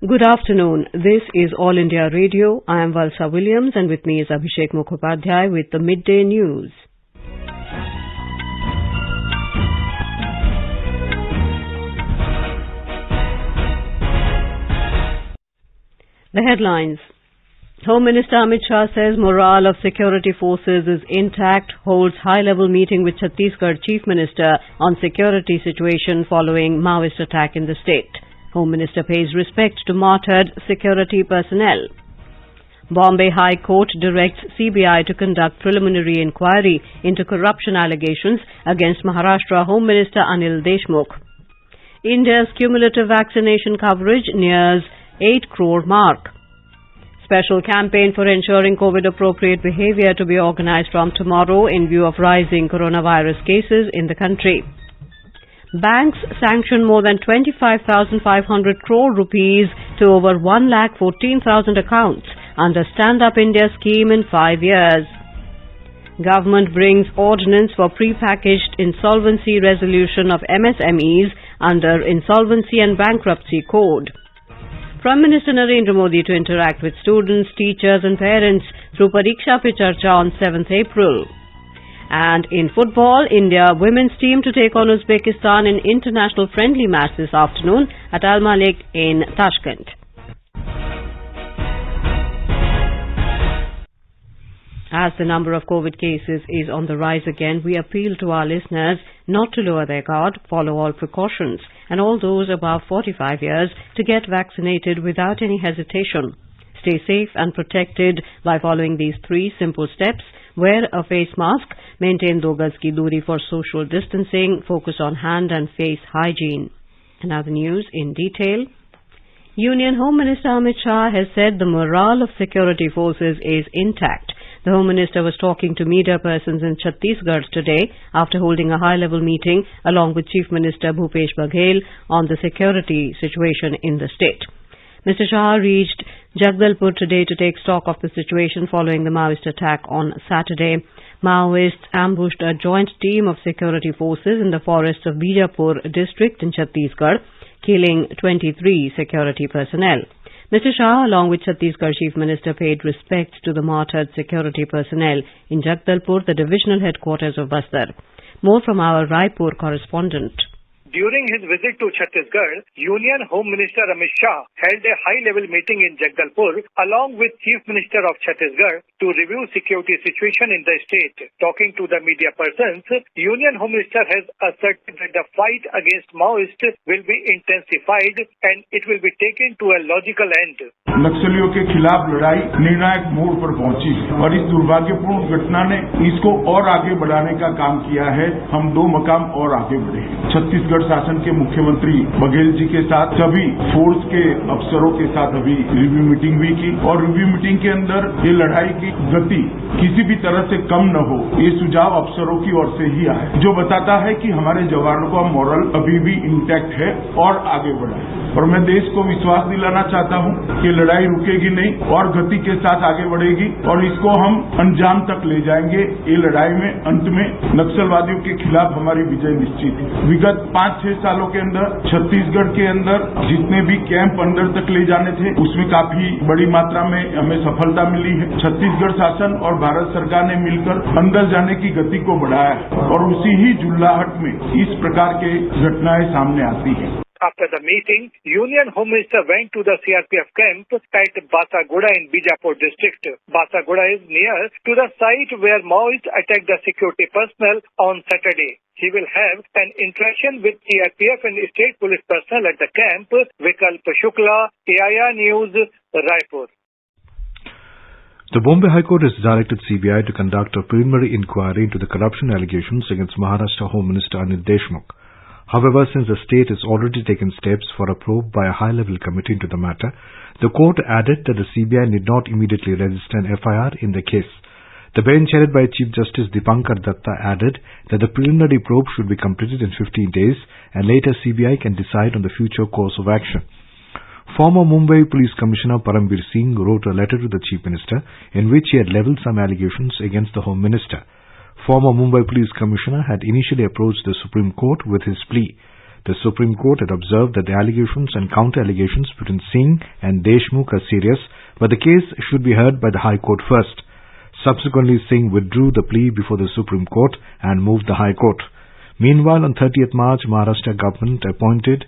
Good afternoon. This is All India Radio. I am Valsa Williams and with me is Abhishek Mukhopadhyay with the Midday News. The headlines. Home Minister Amit Shah says morale of security forces is intact, holds high-level meeting with Chhattisgarh Chief Minister on security situation following Maoist attack in the state. Home Minister pays respect to martyred security personnel. Bombay High Court directs CBI to conduct preliminary inquiry into corruption allegations against Maharashtra Home Minister Anil Deshmukh. India's cumulative vaccination coverage nears 8 crore mark. Special campaign for ensuring COVID-appropriate behavior to be organized from tomorrow in view of rising coronavirus cases in the country. Banks sanction more than 25,500 crore rupees to over 1,14,000 accounts under Stand Up India scheme in 5 years. Government brings ordinance for pre-packaged insolvency resolution of MSMEs under Insolvency and Bankruptcy Code. Prime Minister Narendra Modi to interact with students, teachers and parents through Pariksha Pe Charcha on 7th April. And in football, India women's team to take on Uzbekistan in international friendly match this afternoon at Al Malik in Tashkent. As the number of COVID cases is on the rise again, we appeal to our listeners not to lower their guard, follow all precautions, and all those above 45 years to get vaccinated without any hesitation. Stay safe and protected by following these 3 simple steps. Wear a face mask, maintain 2 gaz ki duri for social distancing, focus on hand and face hygiene. And now the news in detail. Union Home Minister Amit Shah has said the morale of security forces is intact. The Home Minister was talking to media persons in Chhattisgarh today after holding a high-level meeting along with Chief Minister Bhupesh Baghel on the security situation in the state. Mr. Shah reached Jagdalpur today to take stock of the situation following the Maoist attack on Saturday. Maoists ambushed a joint team of security forces in the forests of Bijapur district in Chhattisgarh, killing 23 security personnel. Mr. Shah, along with Chhattisgarh Chief Minister, paid respects to the martyred security personnel in Jagdalpur, the divisional headquarters of Bastar. More from our Raipur correspondent. During his visit to Chhattisgarh, Union Home Minister Amit Shah held a high-level meeting in Jagdalpur along with Chief Minister of Chhattisgarh to review security situation in the state. Talking to the media persons, Union Home Minister has asserted that the fight against Maoists will be intensified and it will be taken to a logical end. नक्सलियों के खिलाफ लड़ाई निर्णायक मोड़ पर पहुंची है और इस दुर्भाग्यपूर्ण घटना ने इसको और आगे बढ़ाने का काम किया है। हम 2 मकाम और आगे बढ़े। छत्तीसगढ़ शासन के मुख्यमंत्री बघेल जी के साथ सभी फोर्स के अफसरों के साथ अभी रिव्यू मीटिंग भी की और रिव्यू मीटिंग के अंदर ये लड़ाई की गति किसी भी तरह से कम न हो, ये सुझाव अफसरों की ओर से ही आए, जो बताता है कि हमारे जवानों का मॉरल अभी भी इंटैक्ट है और आगे बढ़ा है। और मैं देश को विश्वास दिलाना चाहता हूं कि लड़ाई रुकेगी नहीं और गति के साथ आगे बढ़ेगी और इसको हम अंजाम तक ले जाएंगे। ये लड़ाई में अंत में नक्सलवादियों के खिलाफ हमारी विजय निश्चित है। विगत 5-6 सालों के अंदर छत्तीसगढ़ के अंदर जितने भी कैंप अंदर तक ले जाने थे उसमें काफी बड़ी मात्रा में हमें सफलता मिली है। छत्तीसगढ़ शासन और भारत सरकार ने मिलकर अंदर जाने की गति को बढ़ाया है और उसी ही जुल्लाहट में इस प्रकार के घटनाएं सामने आती है। After the meeting, Union Home Minister went to the CRPF camp at Basagoda in Bijapur district. Basagoda is near to the site where Maoists attacked the security personnel on Saturday. He will have an interaction with CRPF and state police personnel at the camp. Vikalp Shukla, AIR News, Raipur. The Bombay High Court has directed CBI to conduct a preliminary inquiry into the corruption allegations against Maharashtra Home Minister Anil Deshmukh. However, since the state has already taken steps for a probe by a high-level committee into the matter, the court added that the CBI need not immediately register an FIR in the case. The bench headed by Chief Justice Dipankar Datta added that the preliminary probe should be completed in 15 days and later CBI can decide on the future course of action. Former Mumbai Police Commissioner Parambir Singh wrote a letter to the Chief Minister in which he had levelled some allegations against the Home Minister. Former Mumbai Police Commissioner had initially approached the Supreme Court with his plea. The Supreme Court had observed that the allegations and counter-allegations between Singh and Deshmukh are serious, but the case should be heard by the High Court first. Subsequently, Singh withdrew the plea before the Supreme Court and moved the High Court. Meanwhile, on 30th March, Maharashtra government appointed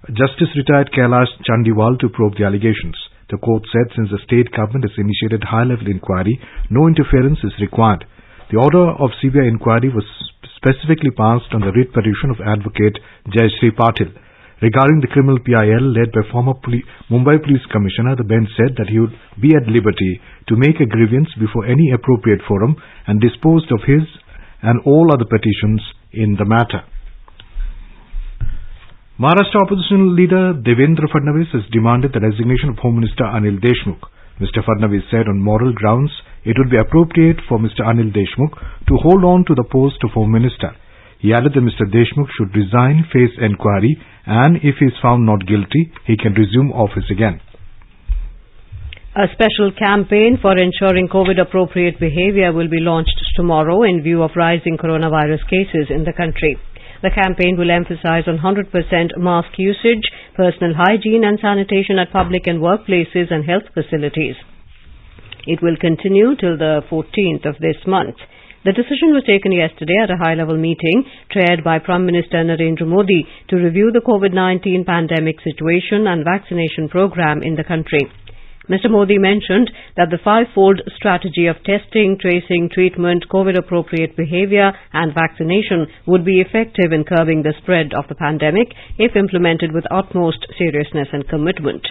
Justice retired Kailash Chandiwal to probe the allegations. The court said since the state government has initiated high-level inquiry, no interference is required. The order of CBI inquiry was specifically passed on the writ petition of Advocate Jayashree Patil. Regarding the criminal PIL led by former Mumbai Police Commissioner, the bench said that he would be at liberty to make a grievance before any appropriate forum and disposed of his and all other petitions in the matter. Maharashtra opposition leader Devendra Fadnavis has demanded the resignation of Home Minister Anil Deshmukh. Mr. Fadnavis said on moral grounds it would be appropriate for Mr. Anil Deshmukh to hold on to the post of Home Minister. He added that Mr. Deshmukh should resign, face enquiry, and if he is found not guilty, he can resume office again. A special campaign for ensuring COVID-appropriate behavior will be launched tomorrow in view of rising coronavirus cases in the country. The campaign will emphasize on 100% mask usage, personal hygiene and sanitation at public and workplaces and health facilities. It will continue till the 14th of this month. The decision was taken yesterday at a high-level meeting chaired by Prime Minister Narendra Modi to review the COVID-19 pandemic situation and vaccination program in the country. Mr. Modi mentioned that the five-fold strategy of testing, tracing, treatment, COVID-appropriate behavior and vaccination would be effective in curbing the spread of the pandemic if implemented with utmost seriousness and commitment.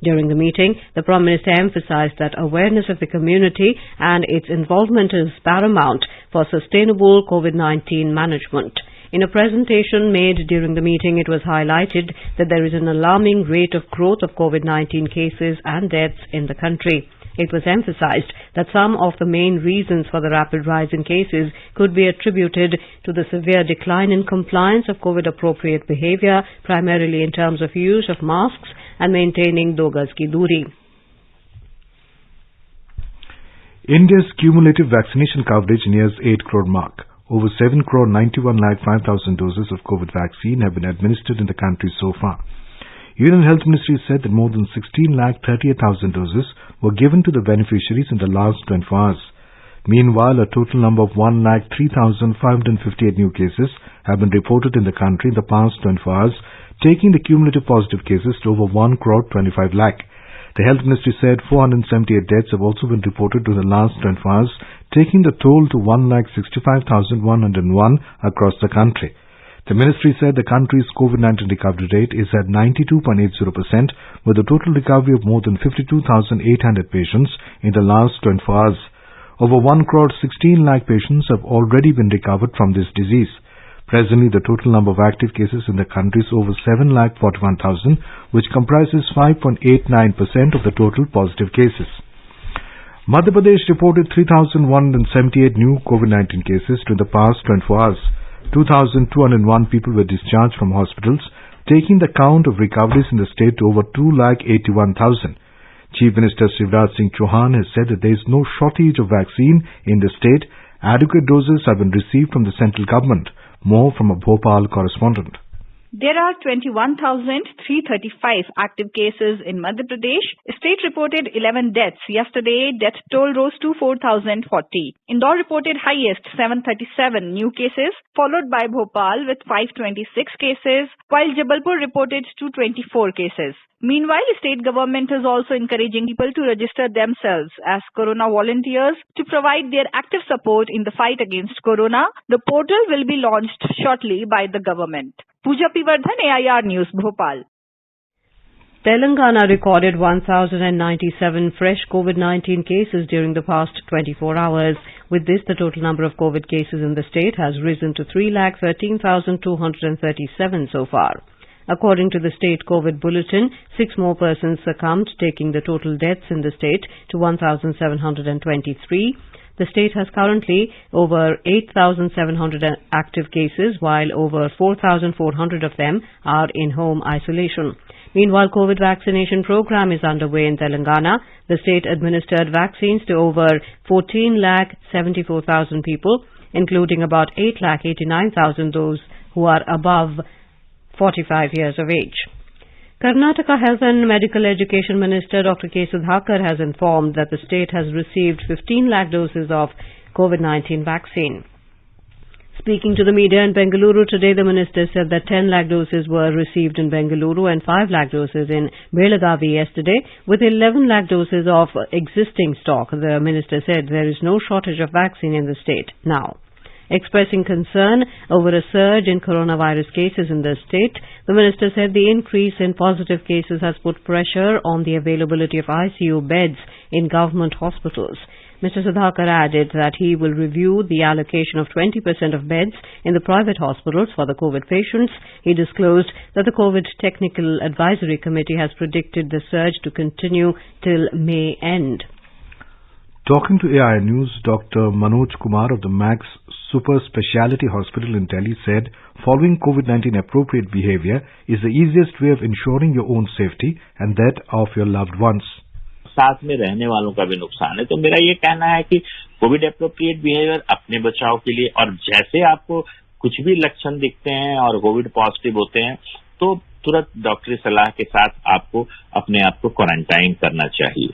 During the meeting, the Prime Minister emphasized that awareness of the community and its involvement is paramount for sustainable COVID-19 management. In a presentation made during the meeting, it was highlighted that there is an alarming rate of growth of COVID-19 cases and deaths in the country. It was emphasized that some of the main reasons for the rapid rise in cases could be attributed to the severe decline in compliance of COVID-appropriate behavior, primarily in terms of use of masks and maintaining 2 gaz ki duri. India's cumulative vaccination coverage nears 8 crore mark. Over 7 crore 91 lakh 5,000 doses of COVID vaccine have been administered in the country so far. Union Health Ministry said that more than 16 lakh 38,000 doses were given to the beneficiaries in the last 24 hours. Meanwhile, a total number of 1 lakh 3,558 new cases have been reported in the country in the past 24 hours, taking the cumulative positive cases to over 1 crore 25 lakh. The Health Ministry said 478 deaths have also been reported in the last 24 hours, taking the toll to 1,65,101 across the country. The ministry said the country's COVID-19 recovery rate is at 92.80%, with a total recovery of more than 52,800 patients in the last 24 hours. Over 1 crore 16 lakh patients have already been recovered from this disease. Presently, the total number of active cases in the country is over 7,41,000, which comprises 5.89% of the total positive cases. Madhya Pradesh reported 3,178 new COVID-19 cases during the past 24 hours. 2,201 people were discharged from hospitals, taking the count of recoveries in the state to over 2,81,000. Chief Minister Shivraj Singh Chauhan has said that there is no shortage of vaccine in the state. Adequate doses have been received from the central government. More from a Bhopal correspondent. There are 21,335 active cases in Madhya Pradesh. State reported 11 deaths. Yesterday, death toll rose to 4,040. Indore reported highest 737 new cases, followed by Bhopal with 526 cases, while Jabalpur reported 224 cases. Meanwhile, state government is also encouraging people to register themselves as corona volunteers to provide their active support in the fight against corona. The portal will be launched shortly by the government. Pooja Pivardhan, AIR News, Bhopal. Telangana recorded 1,097 fresh COVID-19 cases during the past 24 hours. With this, the total number of COVID cases in the state has risen to 3,13,237 so far. According to the state COVID bulletin, 6 more persons succumbed, taking the total deaths in the state to 1,723. The state has currently over 8,700 active cases, while over 4,400 of them are in home isolation. Meanwhile, COVID vaccination program is underway in Telangana. The state administered vaccines to over 14,74,000 people. including about 8,89,000 those who are above 45 years of age. Karnataka Health and Medical Education Minister Dr. K. Sudhakar has informed that the state has received 15 lakh doses of COVID-19 vaccine. Speaking to the media in Bengaluru today, the minister said that 10 lakh doses were received in Bengaluru and 5 lakh doses in Belagavi yesterday, with 11 lakh doses of existing stock. The minister said there is no shortage of vaccine in the state now. Expressing concern over a surge in coronavirus cases in the state, the minister said the increase in positive cases has put pressure on the availability of ICU beds in government hospitals. Mr. Sudhakar added that he will review the allocation of 20% of beds in the private hospitals for the COVID patients. He disclosed that the COVID Technical Advisory Committee has predicted the surge to continue till May end. Talking to AI News, Dr. Manoj Kumar of the Max Super Speciality Hospital in Delhi said, following COVID-19 appropriate behavior is the easiest way of ensuring your own safety and that of your loved ones. साथ में रहने वालों का भी नुकसान है। तो मेरा ये कहना है कि कोविड एप्रोप्रिएट बिहेवियर अपने बचाव के लिए, और जैसे आपको कुछ भी लक्षण दिखते हैं और कोविड पॉजिटिव होते हैं तो तुरंत डॉक्टरी सलाह के साथ आपको अपने आप को क्वारंटाइन करना चाहिए।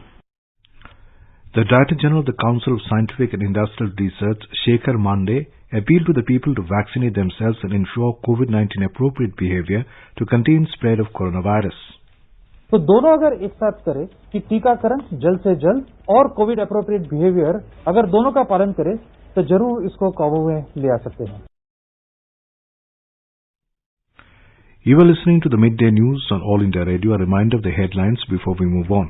The Director General of the Council of Scientific and Industrial Research, Shekhar Mande, appealed to the people to vaccinate themselves and ensure COVID-19 appropriate behavior to contain spread of coronavirus. तो दोनों अगर एक साथ करें कि टीकाकरण जल्द से जल्द और कोविड एप्रोप्रिएट बिहेवियर अगर दोनों का पालन करें तो जरूर इसको काबू में ले आ सकते हैं। You are listening to the Midday News on All India Radio. A reminder of the headlines before we move on.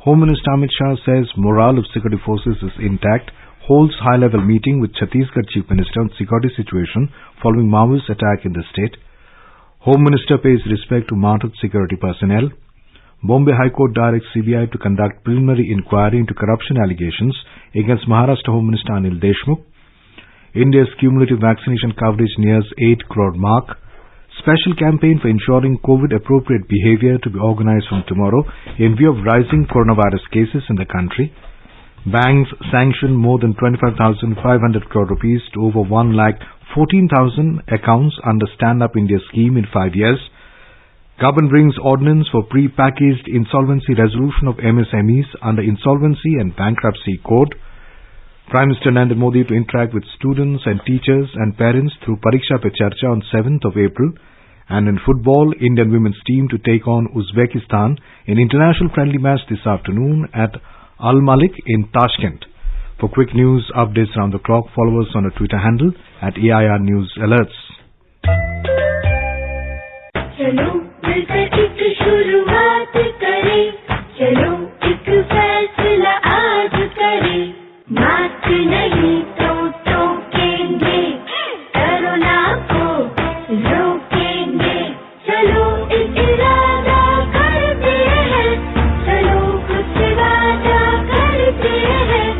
Home Minister Amit Shah says morale of security forces is intact, holds high-level meeting with Chhattisgarh Chief Minister on security situation following Maoist attack in the state. Home Minister pays respect to martyred security personnel. Bombay High Court directs CBI to conduct preliminary inquiry into corruption allegations against Maharashtra Home Minister Anil Deshmukh. India's cumulative vaccination coverage nears 8 crore mark. Special campaign for ensuring COVID-appropriate behavior to be organized from tomorrow in view of rising coronavirus cases in the country. Banks sanctioned more than 25,500 crore rupees to over 1,14,000 accounts under Stand Up India scheme in 5 years. Government brings ordinance for pre-packaged insolvency resolution of MSMEs under Insolvency and Bankruptcy Code. Prime Minister Narendra Modi to interact with students and teachers and parents through Pariksha Pe Charcha on 7th of April. And in football, Indian women's team to take on Uzbekistan in international friendly match this afternoon at Al Malik in Tashkent. For quick news updates around the clock, follow us on our Twitter handle at AIR News Alerts. चलो मिलकर एक शुरुआत करें, चलो एक फैसला आज करें, मास्क नहीं तो टोकेंगे, कोरोना को रोकेंगे, चलो एक इरादा करते हैं, चलो कुछ वादा करते हैं,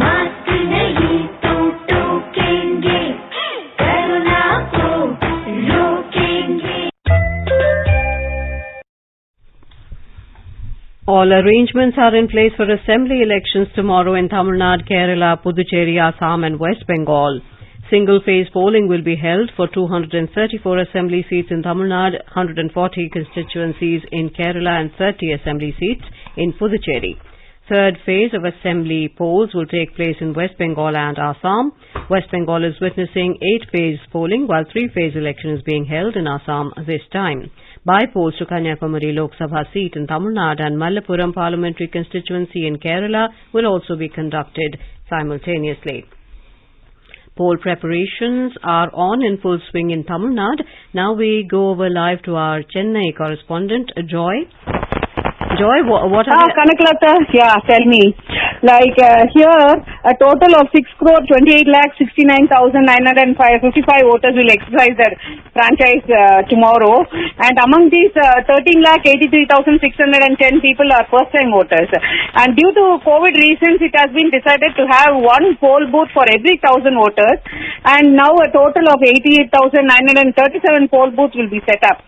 मास्क नहीं तो टोकेंगे, कोरोना को रोकेंगे। All arrangements are in place for assembly elections tomorrow in Tamil Nadu, Kerala, Puducherry, Assam and West Bengal. Single-phase polling will be held for 234 assembly seats in Tamil Nadu, 140 constituencies in Kerala and 30 assembly seats in Puducherry. Third phase of assembly polls will take place in West Bengal and Assam. West Bengal is witnessing 8-phase polling while 3-phase election is being held in Assam this time. By-polls to Kanyakumari Lok Sabha seat in Tamil Nadu and Malappuram parliamentary constituency in Kerala will also be conducted simultaneously. Poll preparations are on in full swing in Tamil Nadu. Now we go over live to our Chennai correspondent, Joy. Joy, what are Kanakalata, yeah, tell me. Like here, a total of 6,28,69,955 voters will exercise their franchise tomorrow. And among these, 13,83,610 people are first-time voters. And due to COVID reasons, it has been decided to have one poll booth for every 1,000 voters. And now a total of 88,937 poll booths will be set up.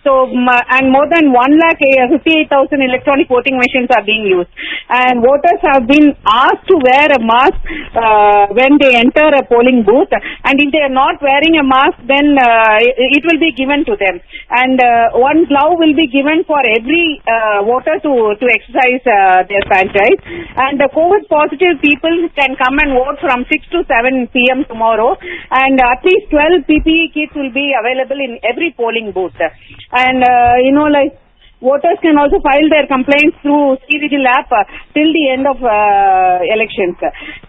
So, and more than 1,58,000 electronic voting machines are being used. And voters have been asked to wear a mask when they enter a polling booth. And if they are not wearing a mask, then it will be given to them. And one glove will be given for every voter to exercise their franchise. And the COVID positive people can come and vote from 6 to 7 p.m. tomorrow. And at least 12 PPE kits will be available in every polling booth. And, voters can also file their complaints through CVGIL app till the end of elections.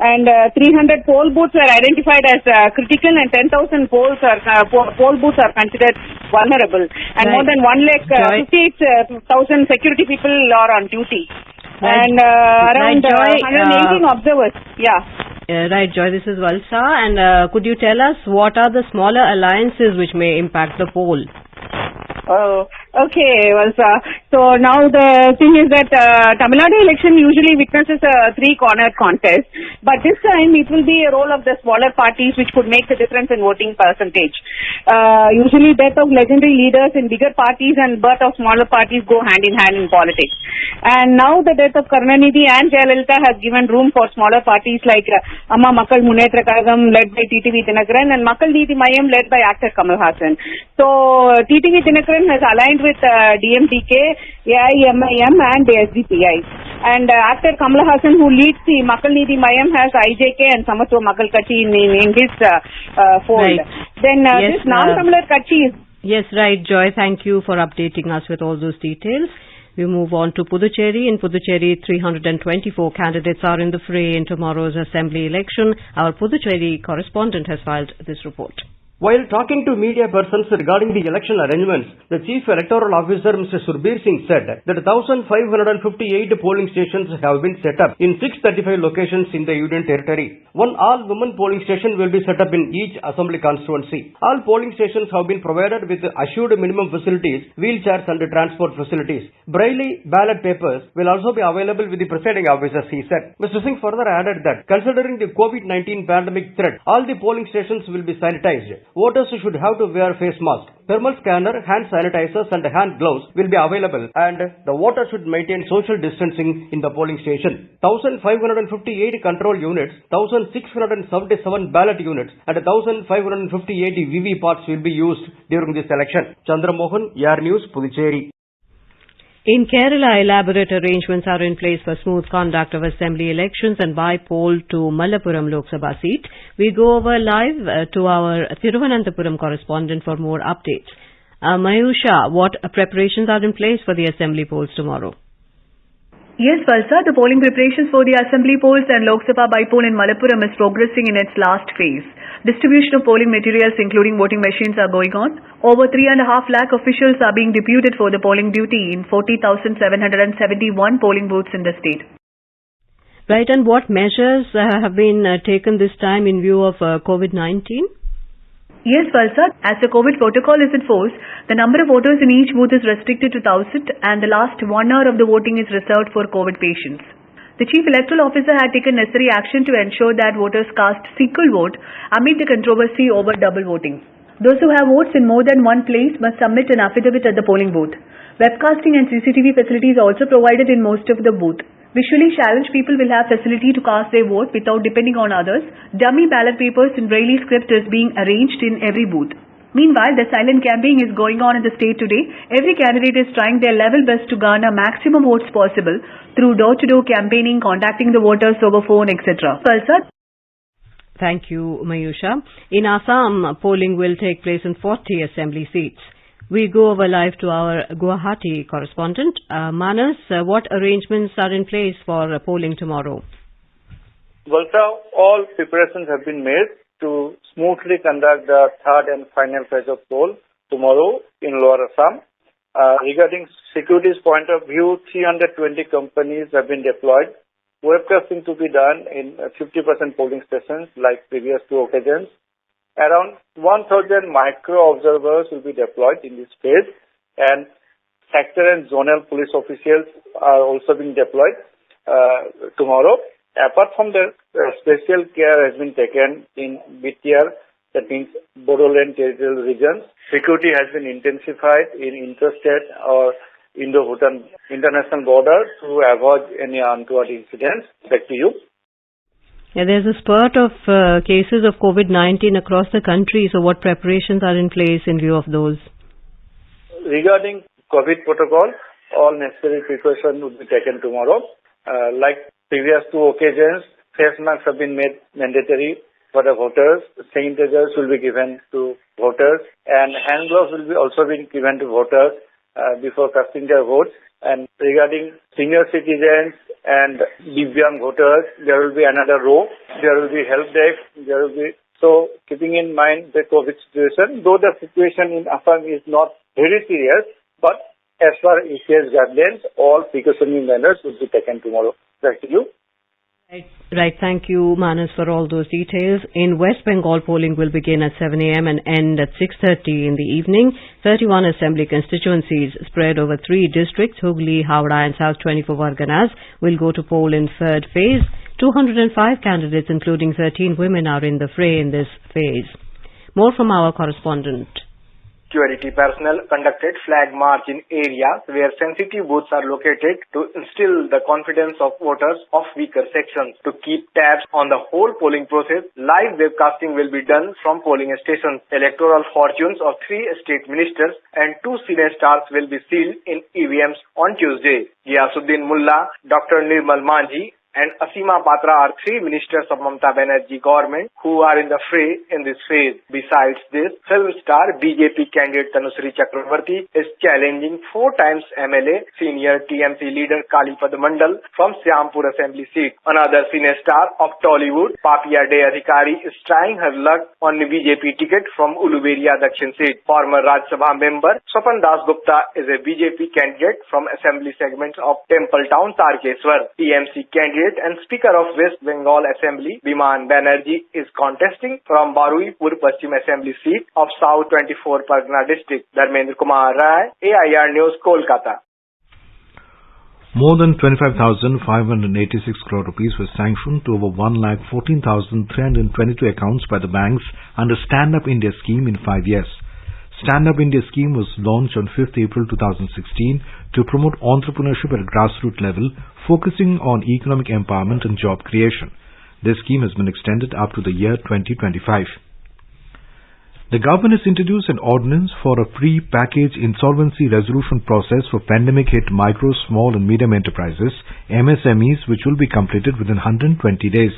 And 300 poll booths were identified as critical, and 10,000 poll booths are considered vulnerable. And more than 1,58,000 security people are on duty. And around 118 observers. Yeah. Right, Joy, this is Valsa. And could you tell us what are the smaller alliances which may impact the poll? Oh, okay, Valsa. So now the thing is that Tamil Nadu election usually witnesses a three-corner contest, but this time it will be a role of the smaller parties which could make the difference in voting percentage. Usually death of legendary leaders in bigger parties and birth of smaller parties go hand in hand in politics. And now the death of Karunanidhi and Jayalalitha has given room for smaller parties like Amma Makkal Munnetra Kazhagam led by TTV Dinakaran and Makkal Neethi Mayam led by actor Kamal Haasan. So TTV Dinakaran has aligned with DMDK, AIMIM and SDPI. And actor Kamal Haasan, who leads the Makkal Neethi Mayam, has IJK and Samatwa Makkal Kachi in his fold. Right. Then this non-Tamilar Kachi is... Yes, right, Joy. Thank you for updating us with all those details. We move on to Puducherry. In Puducherry, 324 candidates are in the fray in tomorrow's assembly election. Our Puducherry correspondent has filed this report. While talking to media persons regarding the election arrangements, the Chief Electoral Officer Mr. Surbir Singh said that 1,558 polling stations have been set up in 635 locations in the Union Territory. One all-women polling station will be set up in each assembly constituency. All polling stations have been provided with assured minimum facilities, wheelchairs and transport facilities. Braille ballot papers will also be available with the presiding officers, he said. Mr. Singh further added that considering the COVID-19 pandemic threat, all the polling stations will be sanitized. Voters should have to wear face masks. Thermal scanner, hand sanitizers and hand gloves will be available, and the voters should maintain social distancing in the polling station. 1,558 control units, 1,677 ballot units and 1,558 VV-Pots will be used during this election. Chandra Mohan, Air News, Puducherry. In Kerala, elaborate arrangements are in place for smooth conduct of assembly elections and by-poll to Malappuram Lok Sabha seat. We go over live to our Thiruvananthapuram correspondent for more updates. Mayusha, what preparations are in place for the assembly polls tomorrow? Yes, Valsa, the polling preparations for the assembly polls and Lok Sabha by-poll in Malappuram is progressing in its last phase. Distribution of polling materials including voting machines are going on. Over 3.5 lakh officials are being deputed for the polling duty in 40,771 polling booths in the state. Right, and what measures have been taken this time in view of COVID-19? Yes, Valsa, as the COVID protocol is in force, the number of voters in each booth is restricted to 1,000 and the last 1 hour of the voting is reserved for COVID patients. The Chief Electoral Officer had taken necessary action to ensure that voters cast single vote amid the controversy over double voting. Those who have votes in more than one place must submit an affidavit at the polling booth. Webcasting and CCTV facilities are also provided in most of the booth. Visually challenged people will have facility to cast their vote without depending on others. Dummy ballot papers in Braille script is being arranged in every booth. Meanwhile, the silent campaign is going on in the state today. Every candidate is trying their level best to garner maximum votes possible through door-to-door campaigning, contacting the voters over phone, etc. Valsa. Thank you, Mayusha. In Assam, polling will take place in 40 assembly seats. We go over live to our Guwahati correspondent. Manas, what arrangements are in place for polling tomorrow? Valsa, all preparations have been made to smoothly conduct the third and final phase of poll tomorrow in Lower Assam. Regarding security's point of view, 320 companies have been deployed. Webcasting to be done in 50% polling stations like previous two occasions. Around 1,000 micro-observers will be deployed in this phase, and sector and zonal police officials are also being deployed tomorrow. Apart from that, special care has been taken in BTR that means Bodoland territorial regions. Security has been intensified in interstate or Indo-Bhutan international border to avoid any untoward incidents. Back to you. Yeah, there's a spurt of cases of COVID-19 across the country, so what preparations are in place in view of those? Regarding COVID protocol, all necessary precautions would be taken tomorrow. Like previous two occasions, face masks have been made mandatory for the voters. Sanitizers will be given to voters, and hand gloves will be also be given to voters before casting their votes. And regarding senior citizens and Divyang voters, there will be another row. There will be help desk. There will be so keeping in mind the COVID situation. Though the situation in Assam is not very serious, but as far as ECS guidelines, all precautionary measures will be taken tomorrow. Back to you. Right. Thank you, Manas, for all those details. In West Bengal, polling will begin at 7 a.m. and end at 6:30 in the evening. 31 assembly constituencies spread over 3 districts, Hooghly, Howrah and South 24 Varganas, will go to poll in third phase. 205 candidates, including 13 women, are in the fray in this phase. More from our correspondent. Security personnel conducted flag march in areas where sensitive booths are located to instill the confidence of voters of weaker sections. To keep tabs on the whole polling process, live webcasting will be done from polling stations. Electoral fortunes of 3 state ministers and 2 senior stars will be sealed in EVMs on Tuesday. Ghiyasuddin Mullah, Dr. Nirmal Manjhi and Asima Patra are 3 ministers of Mamata Banerjee government who are in the fray in this phase. Besides this, film star BJP candidate Tanushree Chakrabarti is challenging 4 times MLA senior TMC leader Kalipad Mandal from Syampur assembly seat. Another senior star of Tollywood, Papia De Adhikari, is trying her luck on the BJP ticket from Uluberia Dakshin seat. Former Rajya Sabha member Swapan Das Gupta is a BJP candidate from assembly segments of Temple Town Tarkeswar. TMC candidate and Speaker of West Bengal Assembly, Biman Banerjee, is contesting from Baruipur Paschim Assembly seat of South 24 Pargana district. Dharmendra Kumar Rai, AIR News, Kolkata. More than 25,586 crore rupees was sanctioned to over 1,14,322 accounts by the banks under Stand Up India scheme in 5 years. Stand Up India scheme was launched on 5th April 2016 to promote entrepreneurship at a grassroots level, focusing on economic empowerment and job creation. This scheme has been extended up to the year 2025. The government has introduced an ordinance for a pre-packaged insolvency resolution process for pandemic-hit micro, small and medium enterprises, MSMEs, which will be completed within 120 days.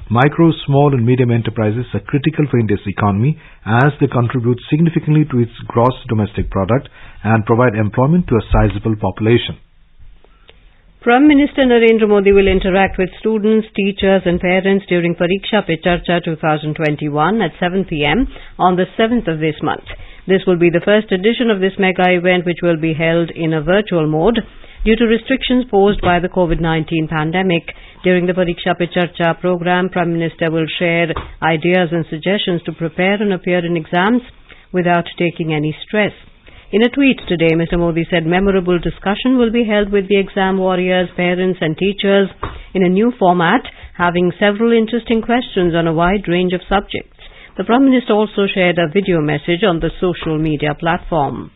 Micro, small and medium enterprises are critical for India's economy as they contribute significantly to its gross domestic product and provide employment to a sizable population. Prime Minister Narendra Modi will interact with students, teachers and parents during Pariksha Pe Charcha 2021 at 7 p.m. on the 7th of this month. This will be the first edition of this mega event, which will be held in a virtual mode. Due to restrictions posed by the COVID-19 pandemic, during the Pariksha Pe Charcha program, Prime Minister will share ideas and suggestions to prepare and appear in exams without taking any stress. In a tweet today, Mr. Modi said memorable discussion will be held with the exam warriors, parents and teachers in a new format, having several interesting questions on a wide range of subjects. The Prime Minister also shared a video message on the social media platform.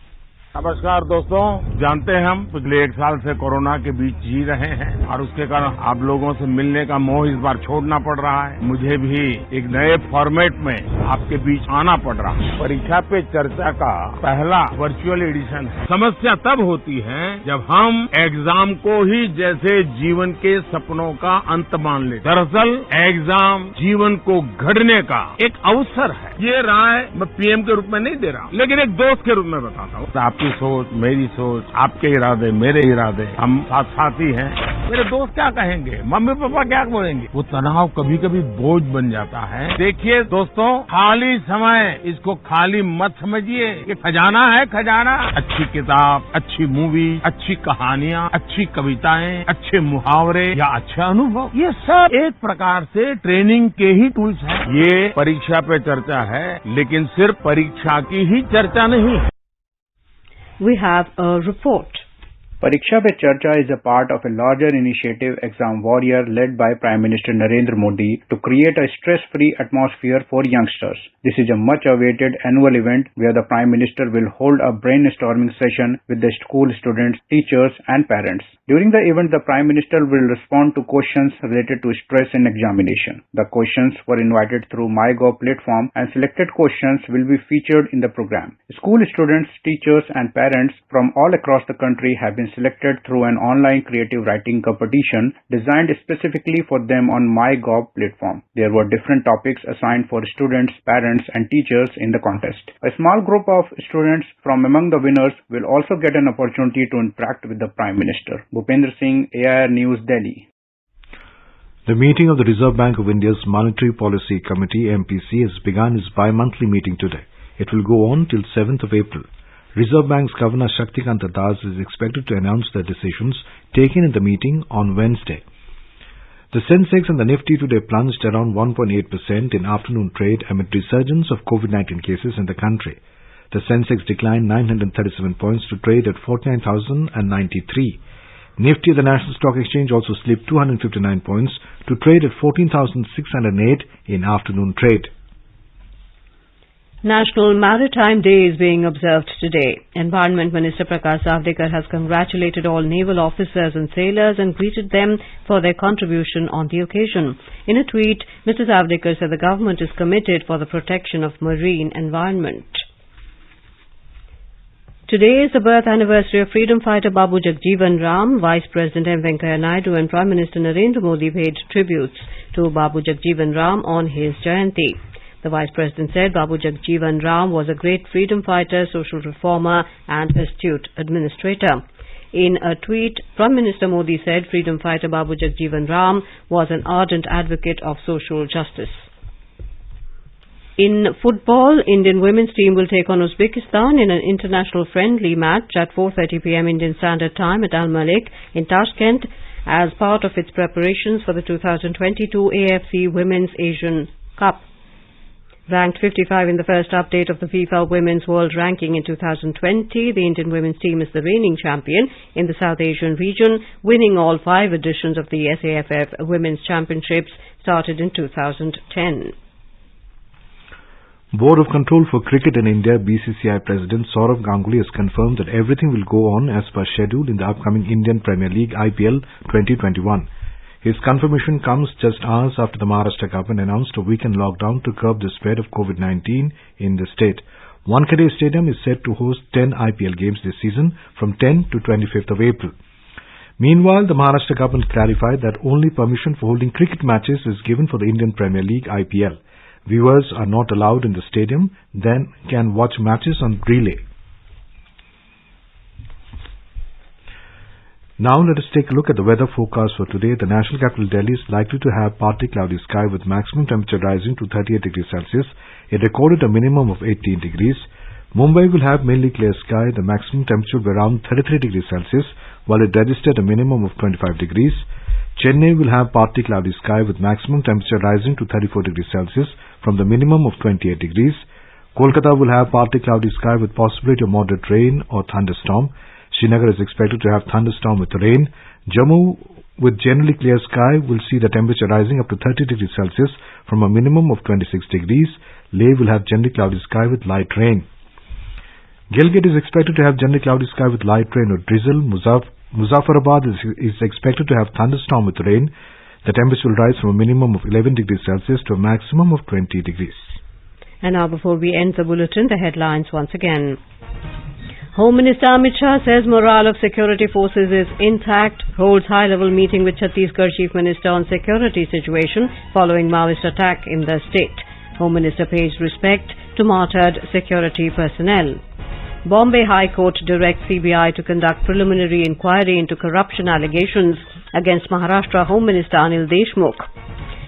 नमस्कार दोस्तों, जानते हैं हम पिछले 1 साल से corona के बीच जी रहे हैं और उसके कारण आप लोगों से मिलने का मोह इस बार छोड़ना पड़ रहा है। मुझे भी एक नए फॉर्मेट में आपके बीच आना पड़ रहा है। परीक्षा पे चर्चा का पहला वर्चुअल एडिशन है। समस्या तब होती है जब हम एग्जाम को ही जैसे जीवन के सपनों का अंत मान लेते। दरअसल एग्जाम जीवन को घड़ने का एक अवसर है। ये राय मैं पीएम के रूप में नहीं दे रहा, लेकिन एक दोस्त के रूप में बताता हूँ। आपकी सोच, मेरी सोच, आपके इरादे, मेरे इरादे, हम साथी हैं। मेरे दोस्त क्या कहेंगे, मम्मी पापा क्या बोलेंगे, वो तनाव कभी कभी बोझ बन जाता है। देखिए दोस्तों, खाली समय इसको खाली मत समझिए, ये खजाना है, खजाना। अच्छी किताब, अच्छी मूवी, अच्छी कहानियाँ, अच्छी कविताएं, अच्छे मुहावरे या अच्छा अनुभव, ये सब एक प्रकार से ट्रेनिंग के ही टूल्स हैं। ये परीक्षा पे चर्चा है, लेकिन सिर्फ परीक्षा की ही चर्चा नहीं है। We have a report. Pariksha Pe Charcha is a part of a larger initiative Exam Warrior led by Prime Minister Narendra Modi to create a stress-free atmosphere for youngsters. This is a much-awaited annual event where the Prime Minister will hold a brainstorming session with the school students, teachers and parents. During the event, the Prime Minister will respond to questions related to stress in examination. The questions were invited through MyGov platform and selected questions will be featured in the program. School students, teachers and parents from all across the country have been selected through an online creative writing competition designed specifically for them on MyGov platform. There were different topics assigned for students, parents and teachers in the contest. A small group of students from among the winners will also get an opportunity to interact with the Prime Minister. Bhupendra Singh, AIR News, Delhi. The meeting of the Reserve Bank of India's Monetary Policy Committee MPC has begun its bi-monthly meeting today. It will go on till 7th of April. Reserve Bank's Governor Shaktikanta Das is expected to announce the decisions taken in the meeting on Wednesday. The Sensex and the Nifty today plunged around 1.8% in afternoon trade amid resurgence of COVID-19 cases in the country. The Sensex declined 937 points to trade at 49,093. Nifty, the National Stock Exchange, also slipped 259 points to trade at 14,608 in afternoon trade. National Maritime Day is being observed today. Environment Minister Prakash Javadekar has congratulated all naval officers and sailors and greeted them for their contribution on the occasion. In a tweet, Mr. Javadekar said the government is committed for the protection of marine environment. Today is the birth anniversary of freedom fighter Babu Jagjeevan Ram. Vice President M. Venkaiah Naidu and Prime Minister Narendra Modi paid tributes to Babu Jagjeevan Ram on his Jayanti. The Vice President said Babu Jagjeevan Ram was a great freedom fighter, social reformer and astute administrator. In a tweet, Prime Minister Modi said freedom fighter Babu Jagjeevan Ram was an ardent advocate of social justice. In football, Indian women's team will take on Uzbekistan in an international friendly match at 4:30 p.m. Indian Standard Time at Al Malik in Tashkent as part of its preparations for the 2022 AFC Women's Asian Cup. Ranked 55 in the first update of the FIFA Women's World Ranking in 2020, the Indian women's team is the reigning champion in the South Asian region, winning all 5 editions of the SAFF Women's Championships started in 2010. Board of Control for Cricket in India, BCCI President Saurav Ganguly has confirmed that everything will go on as per schedule in the upcoming Indian Premier League IPL 2021. His confirmation comes just hours after the Maharashtra government announced a weekend lockdown to curb the spread of COVID-19 in the state. Wankhede Stadium is set to host 10 IPL games this season from 10 to 25th of April. Meanwhile, the Maharashtra government clarified that only permission for holding cricket matches is given for the Indian Premier League IPL. Viewers are not allowed in the stadium, then can watch matches on relay. Now let us take a look at the weather forecast for today. The national capital Delhi is likely to have partly cloudy sky with maximum temperature rising to 38 degrees Celsius. It recorded a minimum of 18 degrees. Mumbai will have mainly clear sky. The maximum temperature will be around 33 degrees Celsius, while it registered a minimum of 25 degrees. Chennai will have partly cloudy sky with maximum temperature rising to 34 degrees Celsius from the minimum of 28 degrees. Kolkata will have partly cloudy sky with possibility of moderate rain or thunderstorm. Srinagar is expected to have thunderstorm with rain. Jammu, with generally clear sky, will see the temperature rising up to 30 degrees Celsius from a minimum of 26 degrees. Leh will have generally cloudy sky with light rain. Gilgit is expected to have generally cloudy sky with light rain or drizzle. Muzaffarabad is expected to have thunderstorm with rain. The temperature will rise from a minimum of 11 degrees Celsius to a maximum of 20 degrees. And now before we end the bulletin, the headlines once again. Home Minister Amit Shah says morale of security forces is intact, holds high-level meeting with Chhattisgarh Chief Minister on security situation following Maoist attack in the state. Home Minister pays respect to martyred security personnel. Bombay High Court directs CBI to conduct preliminary inquiry into corruption allegations against Maharashtra Home Minister Anil Deshmukh.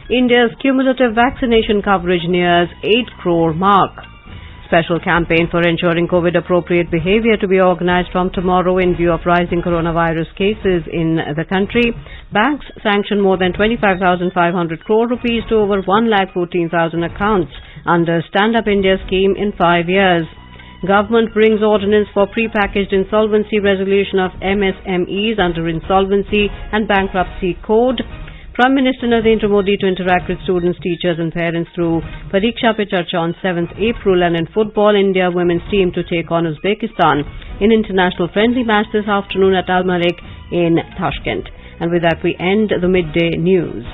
India's cumulative vaccination coverage nears 8 crore mark. Special campaign for ensuring COVID-appropriate behavior to be organized from tomorrow in view of rising coronavirus cases in the country. Banks sanction more than 25,500 crore rupees to over 1,14,000 accounts under Stand Up India scheme in 5 years. Government brings ordinance for pre-packaged insolvency resolution of MSMEs under Insolvency and Bankruptcy Code. Prime Minister Narendra Modi to interact with students, teachers and parents through Pariksha Pe Charcha on 7th April. And in football, India women's team to take on Uzbekistan in international friendly match this afternoon at Al Malik in Tashkent. And with that we end the midday news.